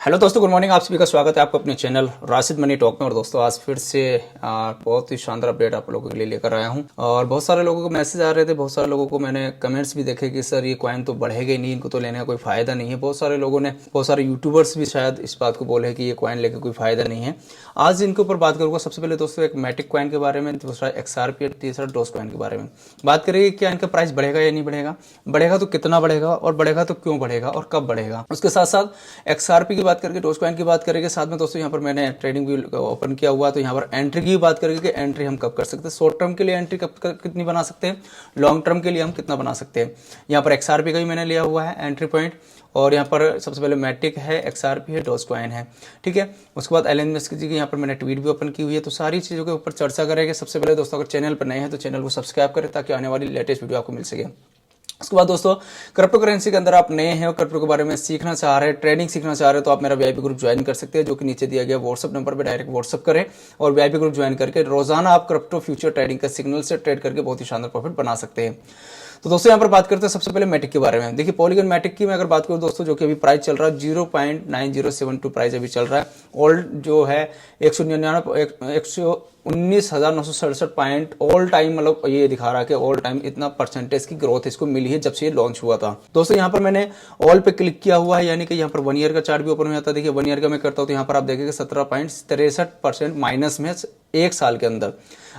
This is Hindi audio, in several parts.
हेलो दोस्तों, गुड मॉर्निंग। आप सभी का स्वागत है आपको अपने चैनल राशिद मनी टॉक में। और दोस्तों आज फिर से बहुत ही शानदार अपडेट आप लोगों के लिए लेकर आया हूं। और बहुत सारे लोगों को मैसेज आ रहे थे, बहुत सारे लोगों को मैंने कमेंट्स भी देखे कि सर ये कॉइन तो बढ़ेगा ही नहीं, इनको तो लेने का कोई फायदा नहीं है। बहुत सारे लोगों ने, बहुत सारे यूट्यूबर्स भी शायद इस बात को बोले कि ये कॉइन लेकर कोई फायदा नहीं है। आज इनके ऊपर बात करूंगा। सबसे पहले दोस्तों एक मैटिक कॉइन के बारे में, दूसरा एक्सआरपी, तीसरा डोज कॉइन के बारे में बात करेंगे। क्या इनका प्राइस बढ़ेगा या नहीं बढ़ेगा, बढ़ेगा तो कितना बढ़ेगा, और बढ़ेगा तो क्यों बढ़ेगा और कब बढ़ेगा। उसके साथ साथ एक्सआरपी की बात करके, डोज कॉइन की बात करेंगे। साथ में दोस्तों यहाँ पर मैंने ट्रेडिंग भी ओपन किया हुआ, तो यहाँ पर एंट्री की बात करेंगे कि एंट्री हम कब कर सकते हैं, शॉर्ट टर्म के लिए एंट्री कितनी बना सकते हैं, लॉन्ग टर्म के लिए हम कितना बना सकते हैं। यहाँ पर एक्सआरपी का भी मैंने लिया हुआ है एंट्री पॉइंट, और यहाँ पर सबसे पहले मैटिक है, एक्सआरपी है, डोज कॉइन है, ठीक है। उसके बाद एलन मस्क जी की यहाँ पर मैंने ट्वीट भी ओपन की हुई है। तो सारी चीज़ों के ऊपर चर्चा करेंगे। सबसे पहले दोस्तों अगर चैनल पर नए हैं तो चैनल को सब्सक्राइब करें ताकि आने वाली लेटेस्ट वीडियो आपको मिल सके। उसके बाद दोस्तों क्रिप्टो करेंसी के अंदर आप नए हैं और क्रिप्टो के बारे में सीखना चाह रहे हैं, ट्रेडिंग सीखना चाह रहे हैं, तो आप मेरा वीआईपी ग्रुप ज्वाइन कर सकते हैं, जो कि नीचे दिया गया व्हाट्सअप नंबर पर डायरेक्ट व्हाट्सअप करें और वीआईपी ग्रुप ज्वाइन करके रोजाना आप क्रिप्टो फ्यूचर ट्रेडिंग का सिग्नल से ट्रेड करके बहुत ही शानदार प्रॉफिट बना सकते हैं। तो दोस्तों यहाँ पर बात करते हैं सबसे पहले मैटिक के बारे में। देखिए पॉलीगन मैटिक की मैं अगर बात करूँ दोस्तों, जो कि अभी प्राइस चल रहा है 0.9072 प्राइस अभी चल रहा है। ओल्ड जो है 119,967 पॉइंट ऑल टाइम, मतलब ये दिखा रहा है कि ऑल टाइम इतना परसेंटेज की ग्रोथ इसको मिली है जब से ये लॉन्च हुआ था। दोस्तों यहाँ पर मैंने ऑल पे क्लिक किया हुआ है, यानी कि यहाँ पर 1 ईयर का चार्ट भी ओपन हो जाता है। देखिए 1 ईयर का मैं करता हूँ तो यहाँ पर आप देखेंगे 17.63% माइनस में एक साल के अंदर।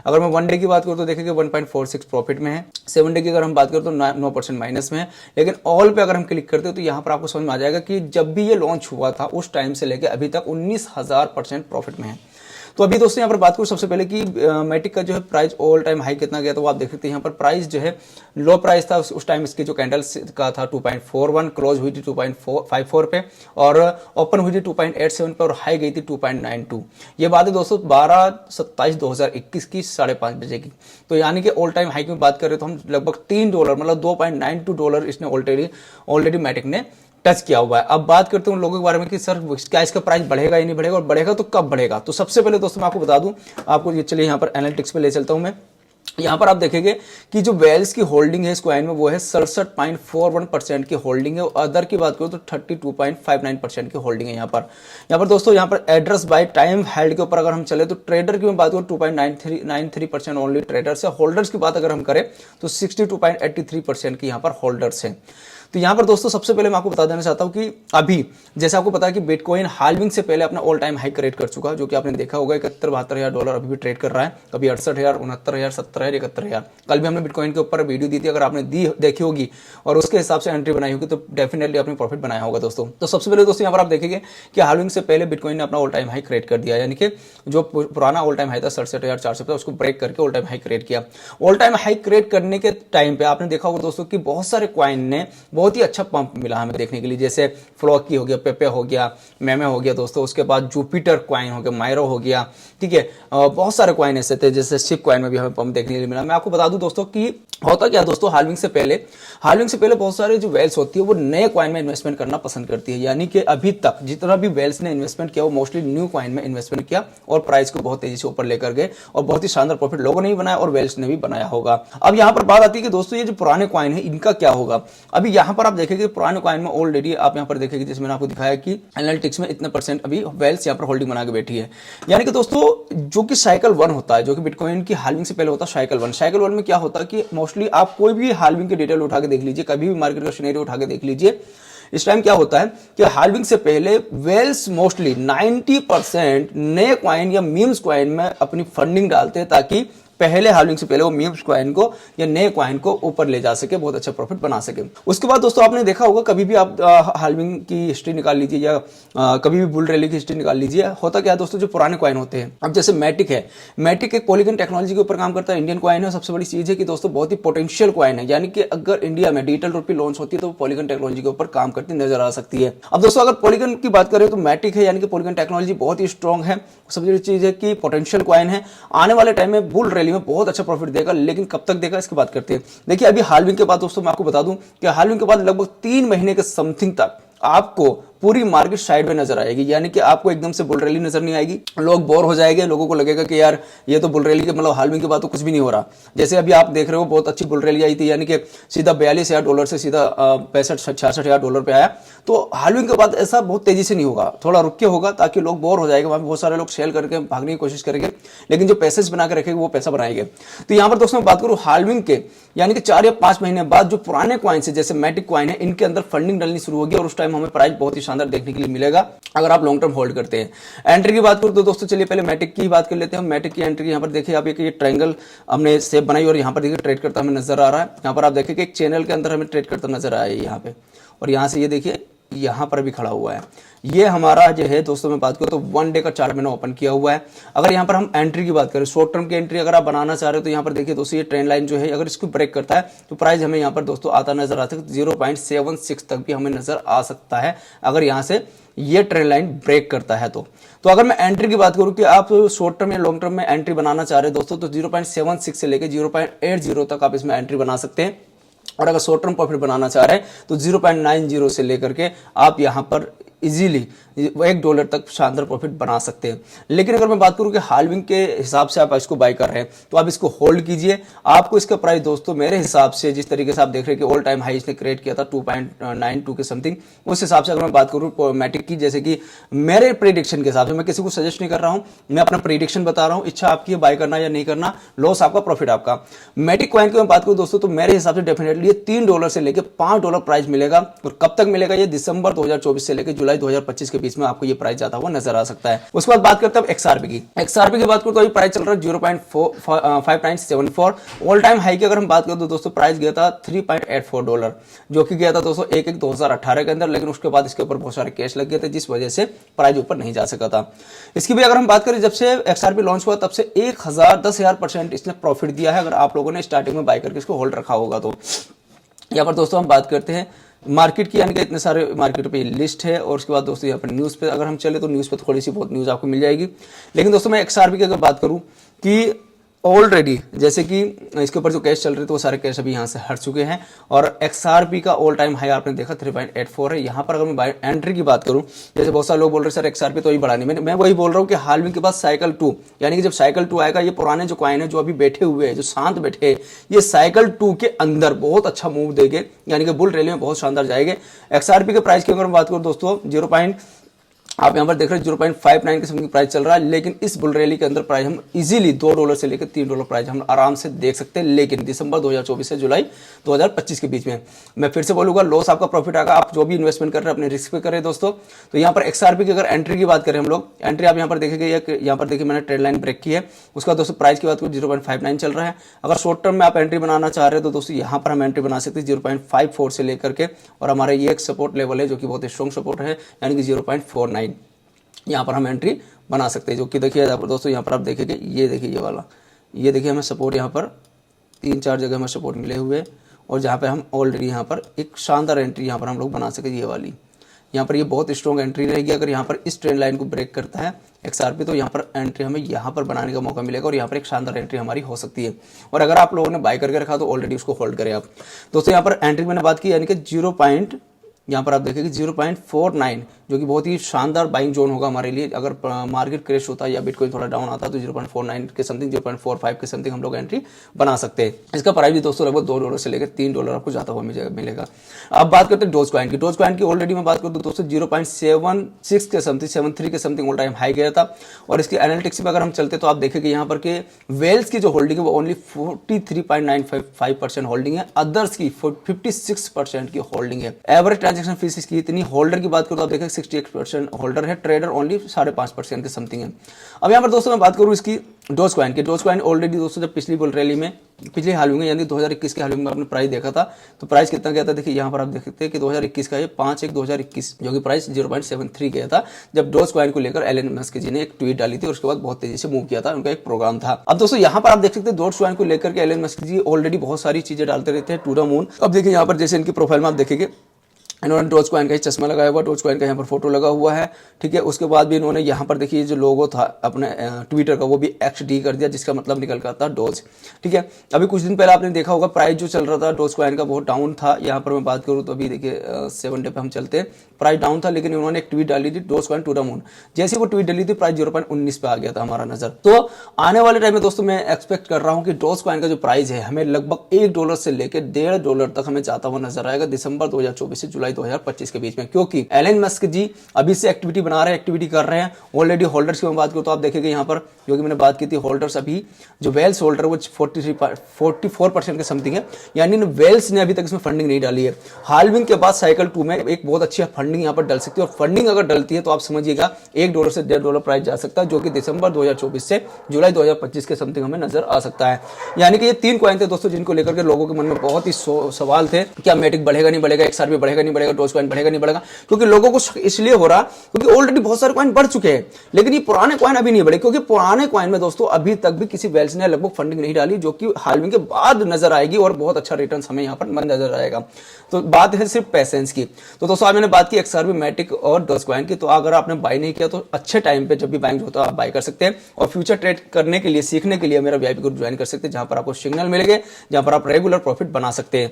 अगर मैं 1 डे की बात करूँ तो देखेंगे 1.46 प्रॉफिट में है। 7 डे की अगर हम बात करें तो 9% माइनस में है। लेकिन ऑल पे अगर हम क्लिक करते हैं तो यहाँ पर आपको समझ में आ जाएगा कि जब भी ये लॉन्च हुआ था उस टाइम से लेकर अभी तक 19,000% प्रॉफिट में है। तो अभी दोस्तों यहाँ पर बात करूँ सबसे पहले कि मैटिक का जो है प्राइस ऑल टाइम हाई कितना गया, तो आप देख सकते हैं यहाँ पर प्राइस जो है लो प्राइस था उस टाइम इसकी जो कैंडल्स का था 2.41, क्लोज हुई थी 2.54 पे और ओपन हुई थी 2.87 पे और हाई गई थी 2.92। ये बात है दोस्तों 12/27/2021 की 5:30 बजे की। तो यानी कि ऑल टाइम हाई की बात करें तो हम लगभग $3 मतलब $2.92 इसने ऑलरेडी मैटिक ने टच किया हुआ है। अब बात करते हैं उन लोगों के बारे में कि सर क्या इसका प्राइस बढ़ेगा या नहीं बढ़ेगा, और बढ़ेगा तो कब बढ़ेगा। तो सबसे पहले दोस्तों मैं आपको बता दूं, आपको ये चलिए यहाँ पर एनालिटिक्स पे ले चलता हूं मैं। यहाँ पर आप देखेंगे कि जो वेल्स की होल्डिंग है इस कॉइन में वो है 67.41% की होल्डिंग है, और अदर की बात करूँ तो 32.59% की होल्डिंग है। यहाँ पर दोस्तों यहाँ पर एड्रेस बाय टाइम हेल्ड के ऊपर अगर हम चले तो ट्रेडर की मैं बात करूँ 2.93% ओनली ट्रेडर्स है। होल्डर्स की बात अगर हम करें तो 62.83% की यहाँ पर होल्डर्स है। तो यहाँ पर दोस्तों सबसे पहले मैं आपको बता देना चाहता हूँ कि अभी जैसे आपको पता है कि बिटकॉइन हाल्विंग से पहले अपना ऑल टाइम हाई क्रिएट कर चुका है, जो कि आपने देखा होगा 71-72 हज़ार अभी भी ट्रेड कर रहा है, कभी 68,000, 69,000, 70,000, 71,000। कल भी हमने बिटकॉइन के ऊपर वीडियो दी थी, अगर आपने देखी होगी और उसके हिसाब से एंट्री बनाई होगी तो डेफिनेटली आपने प्रॉफिट बनाया होगा दोस्तों। तो सबसे पहले दोस्तों यहाँ पर आप देखेंगे कि हाल्विंग से पहले बिटकॉइन ने अपना ऑल टाइम हाई क्रिएट कर दिया, यानी कि जो पुराना ऑल टाइम हाई था 67,400 था उसको ब्रेक करके ऑल टाइम हाई क्रिएट किया। ऑल टाइम हाई क्रिएट करने के टाइम पे आपने देखा होगा दोस्तों कि बहुत सारे कॉइन ने बहुत ही अच्छा पंप मिला हमें देखने के लिए, जैसे फ्लॉकी हो गया, पेपे हो गया, मेमे हो गया दोस्तों, उसके बाद जुपिटर कॉइन हो गया, मायरो हो गया, ठीक है। बहुत सारे कॉइन ऐसे थे, जैसे शिप कॉइन में भी हमें पंप देखने के लिए मिला। मैं आपको बता दूं दोस्तों कि होता क्या दोस्तों, हाल्विंग से पहले बहुत सारे जो वेल्स होती है वो नए कॉइन में इन्वेस्टमेंट करना पसंद करती है, यानी कि अभी तक जितना भी वेल्स ने इन्वेस्टमेंट किया वो मोस्टली न्यू कॉइन में इन्वेस्टमेंट किया और प्राइस को बहुत तेजी से ऊपर लेकर गए और बहुत ही शानदार प्रॉफिट लोगों ने भी बनाया और वेल्स ने भी बनाया होगा। अब यहाँ पर बात आती है कि दोस्तों ये जो पुराने कॉइन है इनका क्या होगा। अभी यहाँ पर आप देखेंगे पुराने कॉइन में ऑलरेडी आप यहाँ पर देखेंगे, जैसे मैंने आपको दिखाया कि एनालिटिक्स में इतने परसेंट अभी वेल्स यहाँ पर होल्डिंग बना के बैठी है। यानी कि दोस्तों जो कि साइकिल 1 होता है, जो कि बिटकॉइन की हाल्विंग से पहले होता है साइकिल 1 में क्या होता है कि मोस्टली आप कोई भी हाल्विंग की डिटेल उठा के देख लीजिए, कभी भी मार्केट का सिनेरियो उठा के देख लीजिए, इस टाइम क्या होता है कि हाल्विंग से पहले वेल्स मोस्टली 90% नए कॉइन या मीम्स कॉइन में अपनी फंडिंग डालते हैं ताकि पहले हाल्विंग से पहले वो मीम्स कॉइन को या नए कॉइन को ऊपर ले जा सके, बहुत अच्छा प्रॉफिट बना सके। उसके बाद दोस्तों आपने देखा होगा, कभी भी आप हाल्विंग की हिस्ट्री निकाल लीजिए या कभी भी बुल रैली की हिस्ट्री निकाल लीजिए, होता क्या है दोस्तों, जो पुराने कॉइन होते हैं, अब जैसे मैटिक है, मैटिक एक पॉलीगन टेक्नोलॉजी के ऊपर काम करता है, इंडियन कॉइन है। सबसे बड़ी चीज है कि दोस्तों बहुत ही पोटेंशियल कॉइन है, यानी कि अगर इंडिया में डिजिटल रूपी लॉन्च होती है तो पॉलीगन टेक्नोलॉजी के ऊपर काम करती नजर आ सकती है। अब दोस्तों अगर पॉलीगन की बात करें तो मैटिक है, यानी कि पॉलीगन टेक्नोलॉजी बहुत ही स्ट्रॉन्ग है। सबसे बड़ी चीज है कि पोटेंशियल कॉइन है, आने वाले टाइम में बुल रैली में बहुत अच्छा प्रॉफिट देगा, लेकिन कब तक देगा इसकी बात करते हैं। देखिए अभी हाल्विंग के बाद दोस्तों मैं आपको बता दूं कि हाल्विंग के बाद लगभग 3 महीने के समथिंग तक आपको पूरी मार्केट साइड में नजर आएगी, यानी कि आपको एकदम से बुल रैली नजर नहीं आएगी, लोग बोर हो जाएंगे, लोगों को लगेगा कि यार ये तो बुल रैली के मतलब हाल्विंग के बाद तो कुछ भी नहीं हो रहा। जैसे अभी आप देख रहे हो बहुत अच्छी बुल रैली आई थी, यानी कि सीधा $42,000 से सीधा $65,000 पे आया। तो हाल्विंग के बाद ऐसा बहुत तेजी से नहीं होगा, थोड़ा रुक के होगा, ताकि लोग बोर हो जाएंगे, वहां बहुत सारे लोग सेल करके भागने की कोशिश करेंगे, लेकिन जो पैसेज बना के रखेंगे वो पैसा बनाएंगे। तो यहाँ पर दोस्तों मैं बात करूँ हाल्विंग के, यानी कि 4 या 5 महीने बाद जो पुराने कॉइन्स है जैसे मैटिक कॉइन है, इनके अंदर फंडिंग डलनी शुरू होगी और उस टाइम हमें प्राइस बहुत ही शानदार देखने के लिए मिलेगा अगर आप लॉन्ग टर्म होल्ड करते हैं। एंट्री की बात करूं तो दोस्तों चलिए पहले मैटिक की बात कर लेते हैं। मैटिक की एंट्री यहाँ पर देखिए आप, ये ट्रायंगल हमने शेप बनाई और यहाँ पर देखिए ट्रेड करता हमें नजर आ रहा है। यहाँ पर आप देखिए कि एक चैनल के अंदर हमें ट्रेड करता नजर आया है यहाँ पे, और यहाँ से ये देखिए यहाँ पर भी खड़ा हुआ है। ये हमारा जो है दोस्तों मैं बात करूं तो 1 डे का चार्ट मैंने ओपन किया हुआ है। अगर यहाँ पर हम एंट्री की बात करें, शॉर्ट टर्म की एंट्री अगर आप बनाना चाह रहे हो तो यहाँ पर देखिए दोस्तों ये ट्रेंड लाइन जो है अगर इसको ब्रेक करता है तो प्राइस हमें यहाँ पर दोस्तों आता नजर आ सकता है, 0.76 तक भी हमें नजर आ सकता है अगर यहाँ से ये ट्रेंड लाइन ब्रेक करता है तो अगर मैं एंट्री की बात करूं कि आप शॉर्ट टर्म या लॉन्ग टर्म में एंट्री बनाना चाह रहे हैं दोस्तों, तो 0.76 से लेकर 0.80 तक आप इसमें एंट्री बना सकते हैं। और अगर शॉर्ट टर्म प्रॉफिट बनाना चाह रहे हैं तो 0.90 से लेकर के आप यहां पर इजीली $1 तक शानदार प्रॉफिट बना सकते हैं। लेकिन अगर मैं बात करूं कि हाल्विंग के हिसाब से आप इसको बाय कर रहे हैं तो आप इसको होल्ड कीजिए। आपको इसका प्राइस दोस्तों मेरे हिसाब से जिस तरीके से आप देख रहे हैं कि ऑल टाइम हाई इसने क्रिएट किया था 2.92 के समथिंग, उस हिसाब से अगर मैं बात करूं मैटिक की, जैसे कि मेरे प्रेडिक्शन के हिसाब से, मैं किसी को सजेस्ट नहीं कर रहा हूं, मैं अपना प्रेडिक्शन बता रहा हूं, इच्छा आपकी है बाय करना या नहीं करना, लॉस आपका प्रॉफिट आपका। मैटिक कॉइन की मैं बात करूं दोस्तों तो मेरे हिसाब से डेफिनेटली ये $3 से लेकर $5 प्राइस मिलेगा। और कब तक मिलेगा? ये दिसंबर 2024 से लेकर जुलाई 2025 के बीच में आपको ये प्राइस जाता हुआ नजर आ सकता है। उसके बाद बात करते हैं एक्सआरपी की। एक्सआरपी की बात करूं तो अभी प्राइस चल रहा है 0.5974। ऑल टाइम हाई की अगर हम बात करें तो दोस्तों प्राइस गया था $3.84, जो कि गया था दोस्तों 1/1/2018 के अंदर, लेकिन उसके बाद इसके ऊपर बहुत सारे कैश लग गए थे जिस वजह से प्राइस ऊपर नहीं जा सका था। इसकी भी अगर हम बात करें जब से एक्सआरपी लॉन्च हुआ तब से 10,000% इसने प्रॉफिट दिया है, अगर आप लोगों ने स्टार्टिंग में बाय करके इसको होल्ड रखा होगा तो। यहाँ पर दोस्तों हम बात करते हैं मार्केट की, यानी कि इतने सारे मार्केट पे लिस्ट है। और उसके बाद दोस्तों यहाँ पर न्यूज़ पे अगर हम चले तो न्यूज़ पे थोड़ी सी बहुत न्यूज़ आपको मिल जाएगी। लेकिन दोस्तों मैं एक्सआरपी की अगर बात करूँ कि ऑलरेडी जैसे कि इसके ऊपर जो कैश चल रहे थे वो सारे कैश अभी यहाँ से हट चुके हैं और एक्सआरपी का ऑल टाइम हाई आपने देखा 3.84 है। यहाँ पर अगर मैं बाय एंट्री की बात करूँ, जैसे बहुत सारे लोग बोल रहे हैं सर एक्सआरपी तो ही बढ़ानी, मैं वही बोल रहा हूँ कि हाल्विंग के बाद साइकिल 2, यानी कि जब साइकिल 2 आएगा, ये पुराने जो कॉइन है जो अभी बैठे हुए हैं, जो शांत बैठे हैं, ये साइकिल 2 के अंदर बहुत अच्छा मूव देंगे, यानी कि बुल रैली में बहुत शानदार जाएंगे। एक्सआरपी के प्राइस की अगर मैं बात करूँ दोस्तों आप यहाँ पर देख रहे हैं 0.59 के समथिंग प्राइस चल रहा है, लेकिन इस बुल रैली के अंदर प्राइस हम इजीली $2 से लेकर $3 प्राइस हम आराम से देख सकते हैं। लेकिन दिसंबर 2024 से जुलाई 2025 के बीच में, मैं फिर से बोलूंगा, लॉस आपका प्रॉफिट आएगा। आप जो भी इन्वेस्टमेंट कर रहे हैं अपने रिस्क पे करें दोस्तों। तो यहाँ पर एक्सआरपी की अगर एंट्री की बात करें हम लोग, एंट्री आप यहाँ पर देखेंगे, यहाँ पर देखिए मैंने ट्रेड लाइन ब्रेक की है। उसका दोस्तों प्राइस की बात करूँ 0.59 चल रहा है। अगर शॉर्ट टर्म में आप एंट्री बनाना चाह रहे हैं तो दोस्तों यहाँ पर हम एंट्री बना सकते हैं 0.54 से लेकर के, और हमारा ये एक सपोर्ट लेवल है जो कि बहुत स्ट्रॉन्ग सपोर्ट है, यानी कि 0.49 यहाँ पर हम एंट्री बना सकते हैं। जो कि देखिए दोस्तों यहाँ पर आप देखेंगे, ये देखिए ये वाला, ये देखिए हमें सपोर्ट यहाँ पर 3-4 जगह हमें सपोर्ट मिले हुए हैं, और जहाँ पे हम ऑलरेडी यहाँ पर एक शानदार एंट्री यहाँ पर हम लोग बना सके, ये वाली यहाँ पर ये बहुत स्ट्रॉन्ग एंट्री रहेगी। अगर यहाँ पर इस ट्रेंड लाइन को ब्रेक करता है एक्सआरपी तो यहाँ पर एंट्री हमें यहाँ पर बनाने का मौका मिलेगा, और यहाँ पर एक शानदार एंट्री हमारी हो सकती है। और अगर आप लोगों ने बाय करके रखा तो ऑलरेडी उसको होल्ड करें आप दोस्तों। यहाँ पर एंट्री मैंने बात की, यानी कि यहाँ पर आप देखेंगे 0.49, जो कि बहुत ही शानदार बाइंग जोन होगा हमारे लिए। अगर मार्केट क्रैश होता है या बिटकॉइन थोड़ा डाउन आता है तो 0.49 के समथिंग, 0.45 के समथिंग हम लोग एंट्री बना सकते हैं। इसका प्राइस भी दोस्तों लगभग $2 से लेकर $3 आपको जाता हुआ मिलेगा। अब बात करते हैं डोज कॉइन की। डोज कॉइन की ऑलरेडी मैं बात करूँ तो दोस्तों 0.76 के समथिंग, 73 के समथिंग ऑल टाइम हाई गया था। और इसकी एनालिटिक्स में अगर हम चलते तो आप देखेंगे यहाँ पर कि वेल्स की जो होल्डिंग है वो ओनली 43.95% होल्डिंग है, अदर्स की 56% की होल्डिंग है। एवरेज ट्रांजेक्शन फीस इसकी इतनी। होल्डर की बात करूँ तो आप देखें 68% होल्डर है, ट्रेडर ओनली 5.5% के समथिंग है। अब यहाँ पर दोस्तों मैं बात करूँ इसकी डोज कॉइन की। डोज कॉइन ऑलरेडी दोस्तों जब पिछली बुल रैली में, पिछली हाल्विंग यानी 2021 के हाल्विंग में आपने प्राइस देखा था तो प्राइस कितना गया था, देखिए यहाँ पर आप देख सकते हैं कि 2021 का ये 5/1/2021 जो कि प्राइस 0.73 गया था, जब डोज कॉइन को लेकर एलन मस्क जी ने एक ट्वीट डाली थी और उसके बाद बहुत तेजी से मूव किया था, उनका एक प्रोग्राम था। अब दोस्तों यहाँ पर आप देख सकते हैं डोज कॉइन को लेकर के एलन मस्क जी ऑलरेडी बहुत सारी चीजें डालते रहते हैं टू द मून। अब देखिए यहाँ पर जैसे इनकी प्रोफाइल में आप देखेंगे इन्होंने डोज कॉइन का ही चश्मा लगाया हुआ, डोज कॉइन का यहाँ पर फोटो लगा हुआ है, ठीक है। उसके बाद भी इन्होंने यहाँ पर देखिए जो लोगो था अपने ट्विटर का वो भी XD कर दिया, जिसका मतलब निकल कर था डोज, ठीक है। अभी कुछ दिन पहले आपने देखा होगा प्राइस जो चल रहा था डोज कॉइन का बहुत डाउन था। यहाँ पर मैं बात करूँ तो अभी देखिए 7 डे पे हम चलते हैं, प्राइस डाउन था, लेकिन उन्होंने एक ट्वीट डाली थी Dogecoin to the moon. जैसे वो ट्वीट डाली थी प्राइस 0.19 पे आ गया था हमारा नजर। तो आने वाले टाइम में दोस्तों मैं एक्सपेक्ट कर रहा हूँ कि डोज कॉइन का जो प्राइस है हमें लगभग $1 से लेकर $1.5 तक हमें जाता हुआ नजर आएगा दिसंबर 2024 से जुलाई 2025 के बीच में, क्योंकि एलन मस्क जी अभी से एक्टिविटी बना रहे हैं, एक्टिविटी कर रहे हैं। ऑलरेडी होल्डर्स की मैं बात करूं तो आप देखेंगे यहाँ पर जो कि मैंने बात की थी, होल्डर्स अभी जो वेल्स होल्डर वो 44% के समथिंग है, यानी वेल्स ने अभी तक इसमें फंडिंग नहीं डाली है। हाल्विंग के बाद साइकिल 2 में एक बहुत अच्छी फंडिंग यहाँ पर डल सकती है, और फंडिंग अगर डलती है तो आप समझिएगा $1 से $1.5 प्राइस जा सकता है, जो कि दिसंबर 2024 से जुलाई 2025 के समथिंग हमें नजर आ सकता है। यानी कि ये 3 कॉइन थे दोस्तों जिनको लेकर के लोगों के मन में बहुत ही सवाल थे, क्या मैटिक बढ़ेगा नहीं बढ़ेगा, XRP बढ़ेगा नहीं बढ़ेगा, डोज कॉइन बढ़ेगा नहीं बढ़ेगा, क्योंकि लोगों को इसलिए हो रहा क्योंकि ऑलरेडी बहुत सारे कॉइन बढ़ चुके हैं, लेकिन ये पुराने कॉइन अभी नहीं बढ़े, क्योंकि पुराने कॉइन में दोस्तों अभी तक भी किसी वेल्स ने लगभग फंडिंग नहीं डाली, जो कि हाल्विंग के बाद नजर आएगी और बहुत अच्छा रिटर्न हमें यहाँ पर नजर आएगा। तो बात है सिर्फ पैसेंस की। तो दोस्तों आज मैंने बात की XRP, मैटिक और डोज कॉइन की। तो अगर आपने बाय नहीं किया तो अच्छे टाइम पे जब भी बाइंग होता है आप बाय कर सकते हैं, और फ्यूचर ट्रेड करने के लिए सीखने के लिए मेरा VIP ग्रुप ज्वाइन कर सकते हैं, जहां पर आपको सिग्नल मिलेंगे, जहां पर आप रेगुलर प्रॉफिट बना सकते हैं।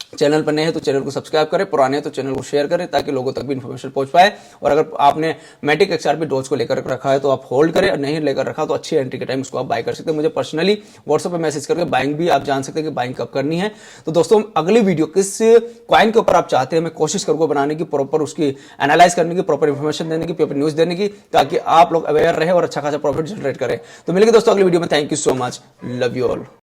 चैनल पर नए हैं तो चैनल को सब्सक्राइब करें, पुराने हैं तो चैनल को शेयर करें ताकि लोगों तक भी इन्फॉर्मेशन पहुंच पाए। और अगर आपने मैटिक XRP डोज को लेकर रखा है तो आप होल्ड करें, और नहीं लेकर रखा तो अच्छी एंट्री के टाइम उसको आप बाय कर सकते हैं। मुझे पर्सनली व्हाट्सएप पे मैसेज करके बाइंग भी आप जान सकते हैं कि बाइंग कब करनी है। तो दोस्तों अगली वीडियो किस कॉइन के ऊपर आप चाहते हैं मैं कोशिश करूंगा बनाने की, प्रॉपर उसकी एनालाइज करने की, प्रॉपर इन्फॉर्मेशन देने की, प्रॉपर न्यूज देने की, ताकि आप लोग अवेयर रहे और अच्छा खासा प्रॉफिट जनरेट करें। तो मिलेंगे दोस्तों अगली वीडियो में। Thank you so much, love you all.